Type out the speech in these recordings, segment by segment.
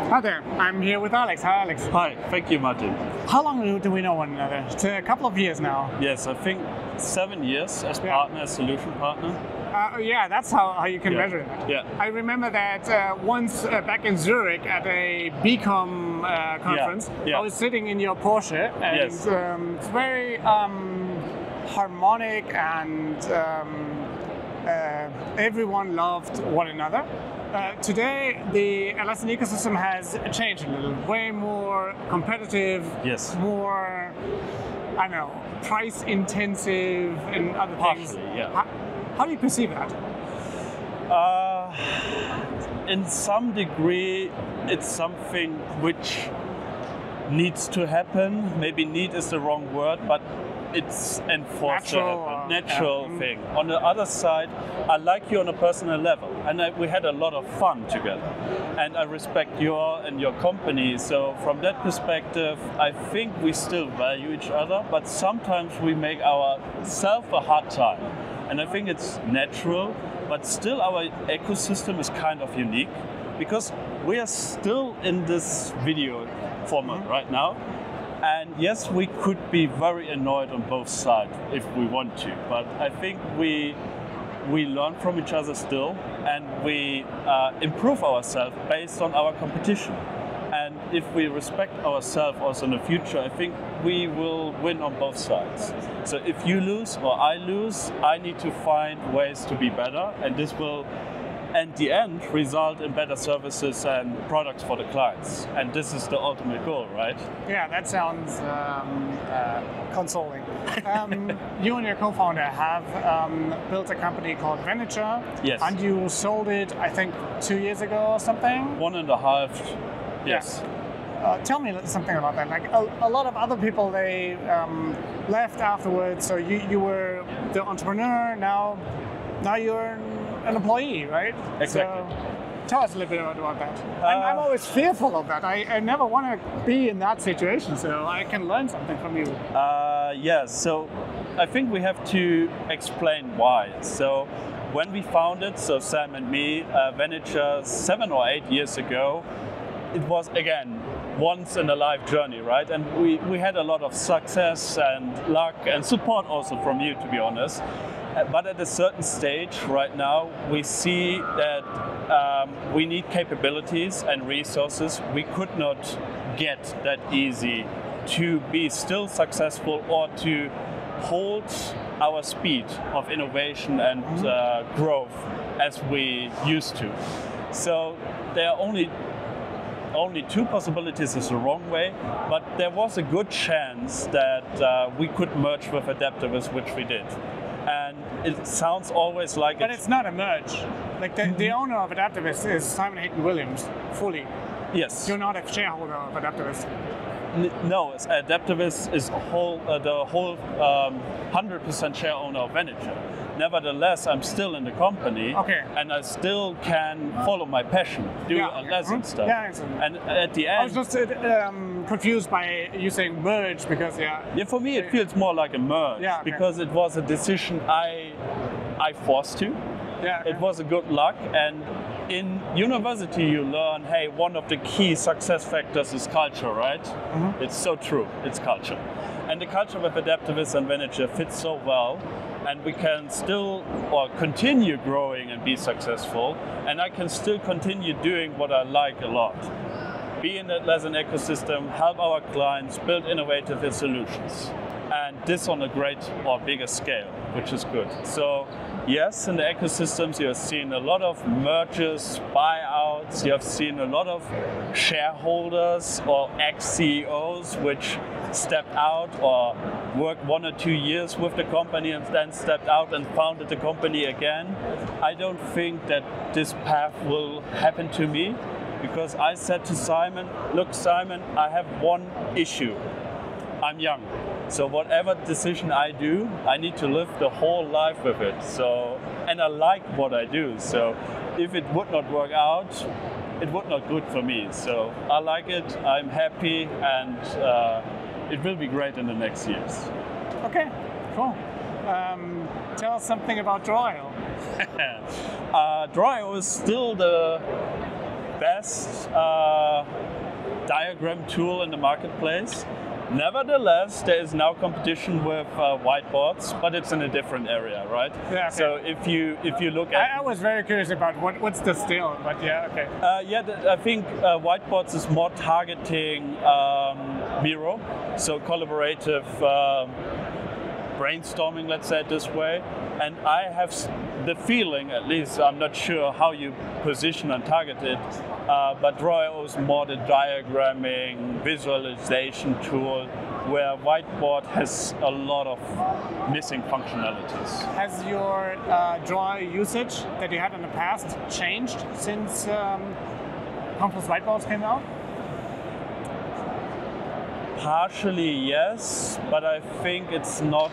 Hi there, I'm here with Alex. Hi, Alex. Hi, thank you, Martin. How long do we know one another? It's a couple of years now. Yes, I think 7 years as partner, as solution partner. Yeah, that's how you can measure it. Yeah. I remember that once back in Zurich at a BCom conference, I was sitting in your Porsche, and it's very harmonic, and everyone loved one another. Today, the Atlassian ecosystem has changed a little, way more competitive, more, I don't know, price intensive and other things. How do you perceive that? In some degree, it's something which needs to happen. Maybe need is the wrong word, but it's enforced to happen. Natural thing. On the other side, I like you on a personal level, and we had a lot of fun together. And I respect your company. So from that perspective, I think we still value each other, but sometimes we make ourselves a hard time. And I think it's natural, but still our ecosystem is kind of unique because we are still in this video format right now. And yes, we could be very annoyed on both sides if we want to, but I think we learn from each other still, and we improve ourselves based on our competition. And if we respect ourselves also in the future, I think we will win on both sides. So if you lose or I lose, I need to find ways to be better, and this will, at the end, result in better services and products for the clients. And this is the ultimate goal, right? Yeah, that sounds consoling. You and your co-founder have built a company called Veniture. Yes. And you sold it, I think, 2 years ago or something? 1.5. Yes. Tell me something about that. Like a lot of other people, they left afterwards. So you were the entrepreneur. Now you're an employee, right? Exactly. So tell us a little bit about that. I'm always fearful of that. I never want to be in that situation, so I can learn something from you. So I think we have to explain why. So when we founded, so Sam and me, Veniture 7 or 8 years ago, it was, again, once in a life journey, right? And we had a lot of success and luck and support also from you, to be honest. But at a certain stage right now, we see that we need capabilities and resources we could not get that easy to be still successful or to hold our speed of innovation and growth as we used to. So there are only two possibilities is the wrong way, but there was a good chance that we could merge with Adaptavist, which we did. And it sounds always like But it's not a merge. Like the owner of Adaptavist is Simon Hayden Williams, fully. Yes. You're not a shareholder of Adaptavist. No, Adaptavist is the whole 100% share owner of Veniture. Nevertheless, I'm still in the company, and I still can follow my passion, do Atlassian stuff. Yeah, and at the end, I was just confused by you saying merge because for me it feels more like a merge because it was a decision I forced to. It was a good luck, and in university you learn, hey, one of the key success factors is culture, right? It's so true, it's culture. And the culture with Adaptavist and Veniture fits so well, and we can still continue growing and be successful, and I can still continue doing what I like a lot. Be in the Atlassian ecosystem, help our clients build innovative solutions. And this on a great or bigger scale, which is good. So yes, in the ecosystems you have seen a lot of mergers, buyouts, you have seen a lot of shareholders or ex-CEOs which stepped out or worked 1 or 2 years with the company and then stepped out and founded the company again. I don't think that this path will happen to me because I said to Simon, look Simon, I have one issue. I'm young. So whatever decision I do, I need to live the whole life with it. So, and I like what I do. So if it would not work out, it would not good for me. So I like it, I'm happy, and it will be great in the next years. Okay, cool. Tell us something about Droil. Droil is still the best diagram tool in the marketplace. Nevertheless, there is now competition with whiteboards, but it's in a different area, right? Yeah. Okay. So if you look at, I was very curious about what's the still, but yeah, okay. I think whiteboards is more targeting Miro, so collaborative brainstorming, let's say it this way. And I have the feeling, at least, I'm not sure how you position and target it, but Draw.io is more the diagramming, visualization tool, where Whiteboard has a lot of missing functionalities. Has your Draw.io usage that you had in the past changed since Confluence Whiteboards came out? Partially, yes, but I think it's not,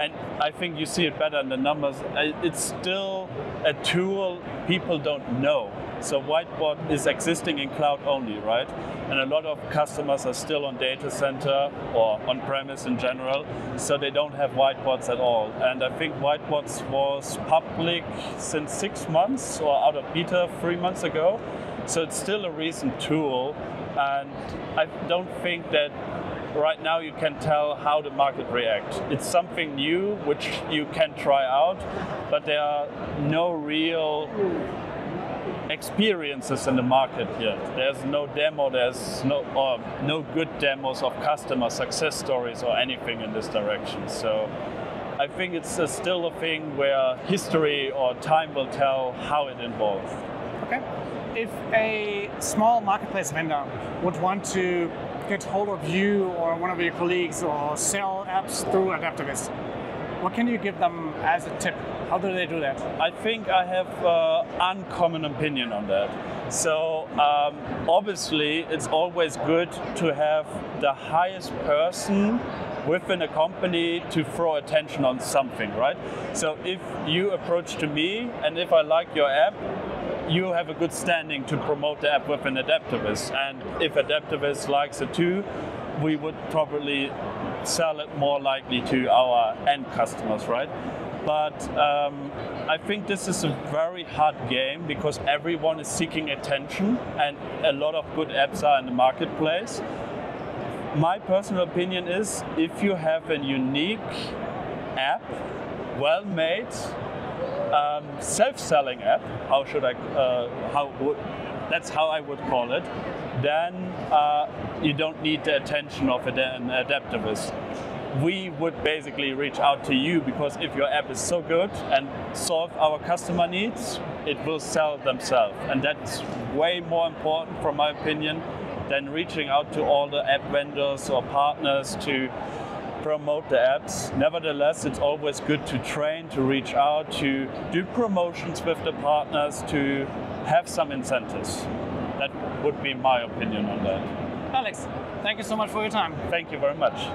and I think you see it better in the numbers, it's still a tool people don't know. So Whiteboard is existing in cloud only, right? And a lot of customers are still on data center or on-premise in general, so they don't have whiteboards at all. And I think Whiteboards was public since 6 months or out of beta 3 months ago. So it's still a recent tool, and I don't think that right now you can tell how the market reacts. It's something new which you can try out, but there are no real experiences in the market yet. There's no demo, there's no good demos of customer success stories or anything in this direction. So I think it's still a thing where history or time will tell how it evolves. Okay. If a small marketplace vendor would want to get hold of you or one of your colleagues or sell apps through Adaptavist, what can you give them as a tip? How do they do that? I think I have an uncommon opinion on that. So obviously it's always good to have the highest person within a company to throw attention on something, right? So if you approach to me and if I like your app, you have a good standing to promote the app within Adaptavist. And if Adaptavist likes it too, we would probably sell it more likely to our end customers, right? But I think this is a very hard game because everyone is seeking attention and a lot of good apps are in the marketplace. My personal opinion is if you have a unique app, well-made, self-selling app, that's how I would call it, then you don't need the attention of an Adaptavist. We would basically reach out to you because if your app is so good and solve our customer needs, it will sell themselves. And that's way more important, from my opinion, than reaching out to all the app vendors or partners to promote the apps. Nevertheless, it's always good to train, to reach out, to do promotions with the partners, to have some incentives. That would be my opinion on that. Alex, thank you so much for your time. Thank you very much.